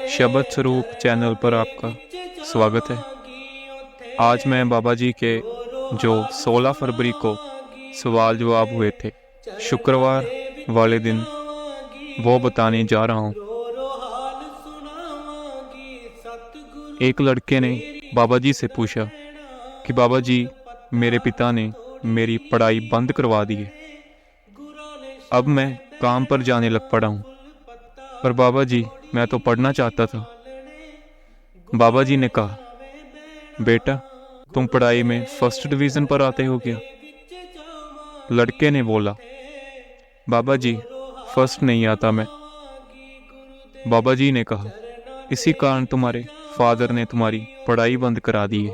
शब्द स्वरूप चैनल पर आपका स्वागत है। आज मैं बाबा जी के जो 16 फरवरी को सवाल जवाब हुए थे शुक्रवार वाले दिन वो बताने जा रहा हूँ। एक लड़के ने बाबा जी से पूछा कि बाबा जी मेरे पिता ने मेरी पढ़ाई बंद करवा दी है, अब मैं काम पर जाने लग पड़ा हूँ, पर बाबा जी मैं तो पढ़ना चाहता था। बाबा जी ने कहा, बेटा तुम पढ़ाई में फर्स्ट डिवीज़न पर आते हो क्या? लड़के ने बोला, बाबा जी फर्स्ट नहीं आता मैं। बाबा जी ने कहा, इसी कारण तुम्हारे फादर ने तुम्हारी पढ़ाई बंद करा दी है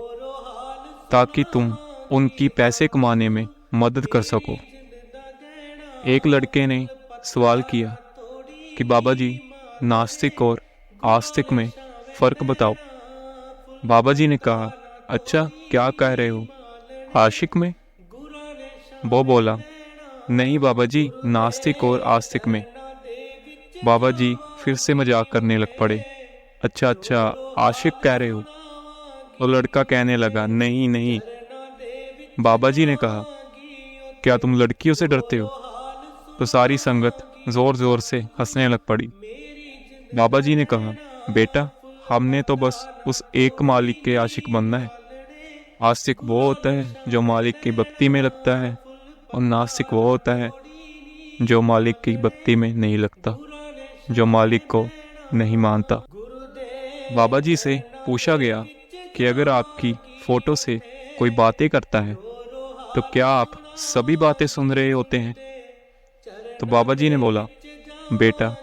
ताकि तुम उनकी पैसे कमाने में मदद कर सको। एक लड़के ने सवाल किया कि बाबा जी नास्तिक और आस्तिक में फ़र्क बताओ। बाबा जी ने कहा, अच्छा क्या कह रहे हो, आशिक में? वो बोला, नहीं बाबा जी, नास्तिक और आस्तिक में। बाबा जी फिर से मजाक करने लग पड़े, अच्छा अच्छा आशिक कह रहे हो? वो लड़का कहने लगा, नहीं नहीं। बाबा जी ने कहा, क्या तुम लड़कियों से डरते हो? तो सारी संगत ज़ोर ज़ोर से हंसने लग पड़ी। बाबा जी ने कहा, बेटा हमने तो बस उस एक मालिक के आशिक बनना है। आस्तिक वो होता है जो मालिक की भक्ति में लगता है, और नास्तिक वो होता है जो मालिक की भक्ति में नहीं लगता, जो मालिक को नहीं मानता। बाबा जी से पूछा गया कि अगर आपकी फ़ोटो से कोई बातें करता है तो क्या आप सभी बातें सुन रहे होते हैं? तो बाबा जी ने बोला, बेटा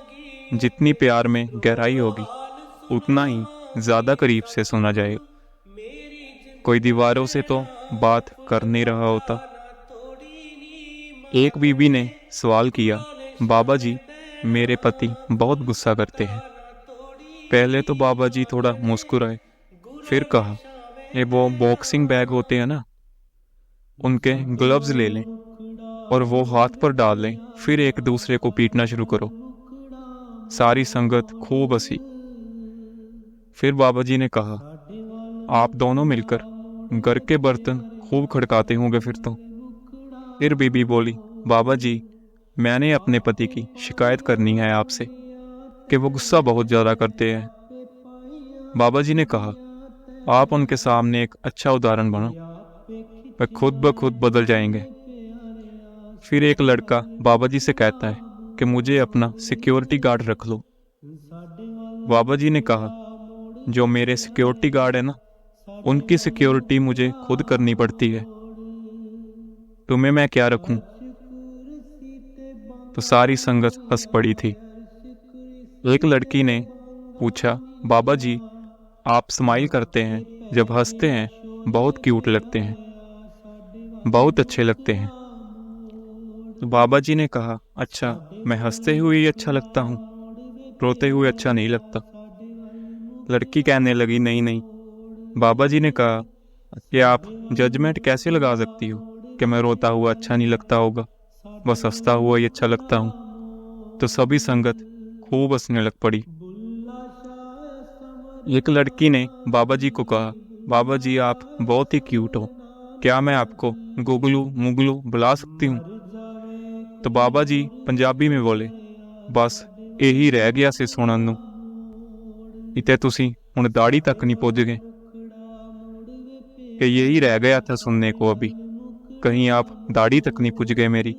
जितनी प्यार में गहराई होगी उतना ही ज़्यादा करीब से सुना जाएगा। कोई दीवारों से तो बात कर नहीं रहा होता। एक बीबी ने सवाल किया, बाबा जी मेरे पति बहुत गुस्सा करते हैं। पहले तो बाबा जी थोड़ा मुस्कुराए, फिर कहा, ये वो बॉक्सिंग बैग होते हैं ना, उनके ग्लव्स ले लें और वो हाथ पर डाल लें, फिर एक दूसरे को पीटना शुरू करो। सारी संगत खूब हंसी। फिर बाबा जी ने कहा, आप दोनों मिलकर घर के बर्तन खूब खड़काते होंगे फिर तो। फिर बीबी बोली, बाबा जी मैंने अपने पति की शिकायत करनी है आपसे कि वो गुस्सा बहुत ज़्यादा करते हैं। बाबा जी ने कहा, आप उनके सामने एक अच्छा उदाहरण बनो, वे खुद ब खुद बदल जाएंगे। फिर एक लड़का बाबा जी से कहता है कि मुझे अपना सिक्योरिटी गार्ड रख लो। बाबा जी ने कहा, जो मेरे सिक्योरिटी गार्ड है ना, उनकी सिक्योरिटी मुझे खुद करनी पड़ती है, तुम्हें मैं क्या रखूं? तो सारी संगत हंस पड़ी थी। एक लड़की ने पूछा, बाबा जी आप स्माइल करते हैं, जब हंसते हैं बहुत क्यूट लगते हैं, बहुत अच्छे लगते हैं। तो बाबा जी ने कहा, अच्छा मैं हंसते हुए ही अच्छा लगता हूँ, रोते हुए अच्छा नहीं लगता। लड़की कहने लगी, नहीं नहीं। बाबा जी ने कहा कि आप जजमेंट कैसे लगा सकती हो कि मैं रोता हुआ अच्छा नहीं लगता होगा, बस हंसता हुआ ही अच्छा लगता हूँ। तो सभी संगत खूब हंसने लग पड़ी। एक लड़की ने बाबा जी को कहा, बाबा जी आप बहुत ही क्यूट हो, क्या मैं आपको गुगलू मुगलू बुला सकती हूँ? तो बाबा जी पंजाबी में बोले, बस यही रह गया से सुनन नूं, इते तुसी हुण दाढ़ी तक नहीं पुज गए कि यही रह गया था सुनने को, अभी कहीं आप दाढ़ी तक नहीं पुज गए मेरी।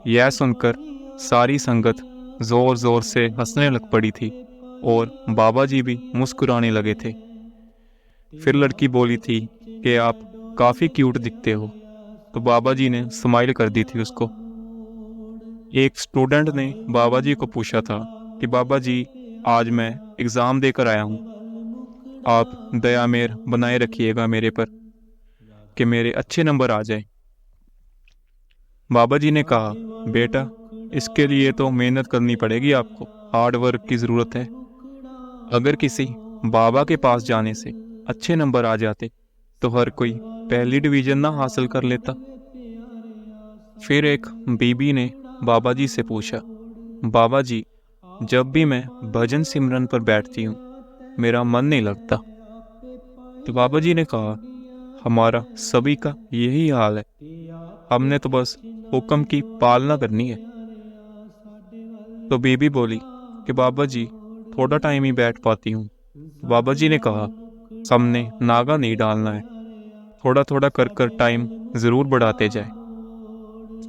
यह सुनकर सारी संगत जोर जोर से हंसने लग पड़ी थी और बाबा जी भी मुस्कुराने लगे थे। फिर लड़की बोली थी कि आप काफ़ी क्यूट दिखते हो, तो बाबा जी ने स्माइल कर दी थी उसको। एक स्टूडेंट ने बाबा जी को पूछा था कि बाबा जी आज मैं एग्ज़ाम देकर आया हूँ, आप दया मेहर बनाए रखिएगा मेरे पर कि मेरे अच्छे नंबर आ जाए। बाबा जी ने कहा, बेटा इसके लिए तो मेहनत करनी पड़ेगी, आपको हार्ड वर्क की ज़रूरत है। अगर किसी बाबा के पास जाने से अच्छे नंबर आ जाते तो हर कोई पहली डिवीज़न ना हासिल कर लेता। फिर एक बीबी ने बाबा जी से पूछा, बाबा जी जब भी मैं भजन सिमरन पर बैठती हूँ मेरा मन नहीं लगता। तो बाबा जी ने कहा, हमारा सभी का यही हाल है, हमने तो बस हुक्म की पालना करनी है। तो बीबी बोली कि बाबा जी थोड़ा टाइम ही बैठ पाती हूँ। तो बाबा जी ने कहा, हमने नागा नहीं डालना है, थोड़ा थोड़ा कर कर टाइम ज़रूर बढ़ाते जाए।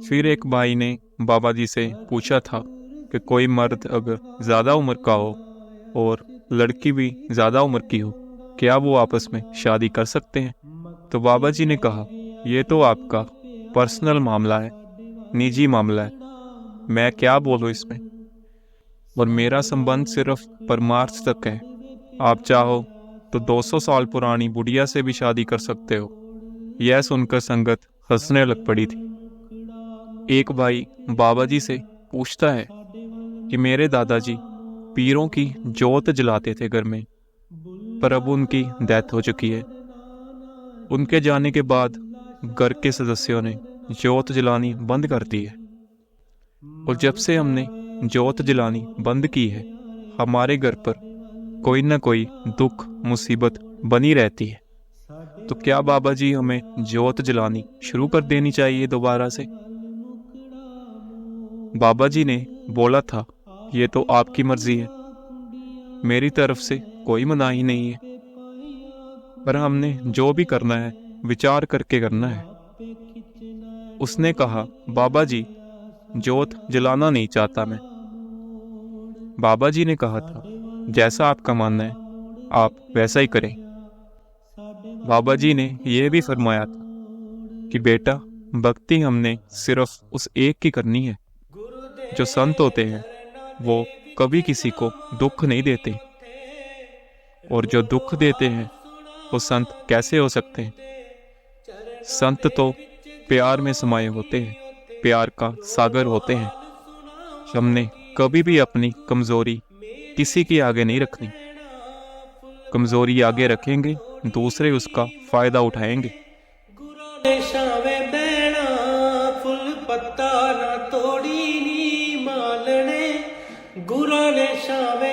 फिर एक भाई ने बाबा जी से पूछा था कि कोई मर्द अगर ज़्यादा उम्र का हो और लड़की भी ज़्यादा उम्र की हो, क्या वो आपस में शादी कर सकते हैं? तो बाबा जी ने कहा, ये तो आपका पर्सनल मामला है, निजी मामला है, मैं क्या बोलूँ इसमें। और मेरा संबंध सिर्फ परमार्थ तक है। आप चाहो तो 200 साल पुरानी बुढ़िया से भी शादी कर सकते हो। यह सुनकर संगत हंसने लग पड़ी थी। एक भाई बाबा जी से पूछता है कि मेरे दादाजी पीरों की जोत जलाते थे घर में, पर अब उनकी डेथ हो चुकी है। उनके जाने के बाद घर के सदस्यों ने जोत जलानी बंद कर दी है, और जब से हमने जोत जलानी बंद की है हमारे घर पर कोई ना कोई दुख मुसीबत बनी रहती है। तो क्या बाबा जी हमें जोत जलानी शुरू कर देनी चाहिए दोबारा से? बाबा जी ने बोला था, ये तो आपकी मर्जी है, मेरी तरफ से कोई मनाही नहीं है, पर हमने जो भी करना है विचार करके करना है। उसने कहा, बाबा जी जोत जलाना नहीं चाहता मैं। बाबा जी ने कहा था, जैसा आपका मानना है आप वैसा ही करें। बाबा जी ने यह भी फरमाया था कि बेटा, भक्ति हमने सिर्फ उस एक की करनी है। जो संत होते हैं वो कभी किसी को दुख नहीं देते, और जो दुख देते हैं वो संत कैसे हो सकते हैं? संत तो प्यार में समाये होते हैं, प्यार का सागर होते हैं। हमने कभी भी अपनी कमजोरी किसी के आगे नहीं रखनी। कमजोरी आगे रखेंगे दूसरे उसका फायदा उठाएंगे। फुल पत्ता ना तोड़ी नी मालने, गुरा ने शावे